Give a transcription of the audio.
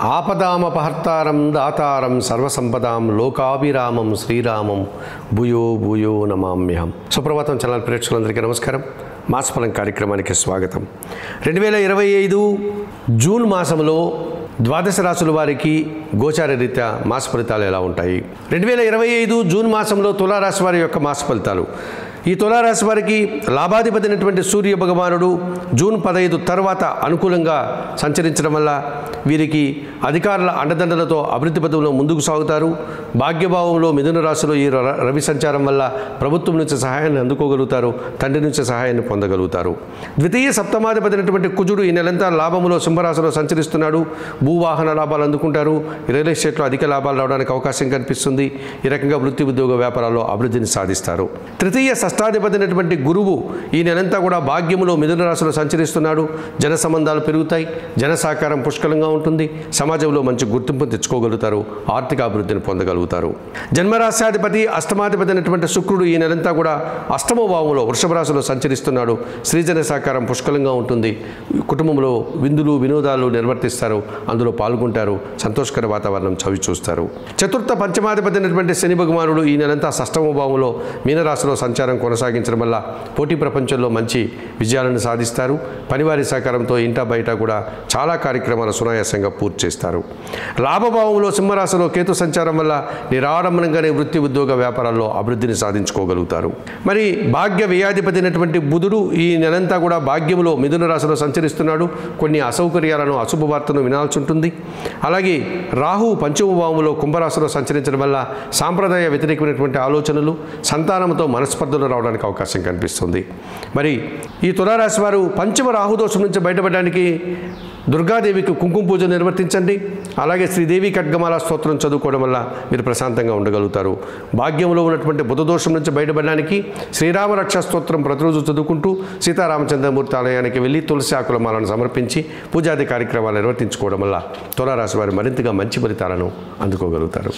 ఆపదామపహర్తారం దాతారం సర్వసంపదాం లోకాభిరామం శ్రీరామం భూయో భూయో నమామ్యహం. సుప్రభాతం ఛానల్ ప్రేక్షకులందరికీ నమస్కారం. మాసఫలం కార్యక్రమానికి స్వాగతం. 2025 జూన్ మాసంలో ద్వాదశ రాశుల వారికి గోచార రీత్యా మాస ఫలితాలు ఎలా ఉంటాయి? 2025 జూన్ మాసంలో తులారాశి వారి యొక్క మాస ఫలితాలు. ఈ తులారాశి వారికి లాభాధిపతి అయినటువంటి సూర్య భగవానుడు జూన్ 15 తర్వాత అనుకూలంగా సంచరించడం వల్ల వీరికి అధికారుల అండదండలతో అభివృద్ధి పదంలో ముందుకు సాగుతారు. భాగ్యభావంలో మిథున రాశిలో ఈ రవి సంచారం వల్ల ప్రభుత్వం నుంచి సహాయాన్ని అందుకోగలుగుతారు, తండ్రి నుంచి సహాయాన్ని పొందగలుగుతారు. ద్వితీయ సప్తమాధిపతి అయినటువంటి కుజుడు ఈ నెలంతా లాభములో సింహరాశిలో సంచరిస్తున్నాడు. భూవాహన లాభాలు అందుకుంటారు. రియల్ ఎస్టేట్లో అధిక లాభాలు రావడానికి అవకాశం కనిపిస్తుంది. ఈ రకంగా వృత్తి ఉద్యోగ వ్యాపారాల్లో అభివృద్ధిని సాధిస్తారు. తృతీయ షష్టాధిపతి అయినటువంటి గురువు ఈ నెలంతా కూడా భాగ్యములో మిథున రాశిలో సంచరిస్తున్నాడు. జన సంబంధాలు పెరుగుతాయి. జన సహకారం పుష్కలంగా ఉంటుంది. సమాజంలో మంచి గుర్తింపు తెచ్చుకోగలుగుతారు. ఆర్థిక అభివృద్ధిని పొందగలుగుతారు. జన్మరాశ్యాధిపతి అష్టమాధిపతి అయినటువంటి శుక్రుడు ఈ నెలంతా కూడా అష్టమ భావంలో వృషభ రాశిలో సంచరిస్తున్నాడు. స్త్రీజన సహకారం పుష్కలంగా ఉంటుంది. కుటుంబంలో విందులు వినోదాలు నిర్వర్తిస్తారు. అందులో పాల్గొంటారు. సంతోషకర వాతావరణం చవి చూస్తారు. చతుర్థ పంచమాధిపతి అయినటువంటి శని భగవానుడు ఈ నెలంతా షష్టమ భావంలో మీనరాశిలో సంచారం కొనసాగించడం వల్ల పోటీ ప్రపంచంలో మంచి విజయాలను సాధిస్తారు. పనివారి సహకారంతో ఇంటా బయట కూడా చాలా కార్యక్రమాలు సునాయాసంగా పూర్తి చేస్తారు. లాభభావంలో సింహరాశిలో కేతు సంచారం వల్ల నిరాడంబరంగానే వృత్తి ఉద్యోగ వ్యాపారాల్లో అభివృద్ధిని సాధించుకోగలుగుతారు. మరి భాగ్య వ్యయాధిపతి అయినటువంటి బుధుడు ఈ నెలంతా కూడా భాగ్యములో మిథున రాశిలో సంచరిస్తున్నాడు. కొన్ని అసౌకర్యాలను అశుభ వార్తను వినాల్సి ఉంటుంది. అలాగే రాహు పంచమ భావంలో కుంభరాశిలో సంచరించడం వల్ల సాంప్రదాయ వ్యతిరేకమైనటువంటి ఆలోచనలు, సంతానంతో మనస్పర్ధలు రావడానికి అవకాశం కనిపిస్తుంది. మరి ఈ తులారాశి వారు పంచమ రాహుదోషం నుంచి బయటపడడానికి దుర్గాదేవికి కుంకుమ పూజ నిర్వర్తించండి. అలాగే శ్రీదేవి ఖడ్గమాల స్తోత్రం చదువుకోవడం వల్ల మీరు ప్రశాంతంగా ఉండగలుగుతారు. భాగ్యంలో ఉన్నటువంటి బుధదోషం నుంచి బయటపడడానికి శ్రీరామ రక్షా స్తోత్రం ప్రతిరోజు చదువుకుంటూ సీతారామచంద్రమూర్తి ఆలయానికి వెళ్ళి తులసి ఆకుల మాలను సమర్పించి పూజాది కార్యక్రమాలు నిర్వర్తించుకోవడం వల్ల తులారాశి వారు మరింతగా మంచి ఫలితాలను అందుకోగలుగుతారు.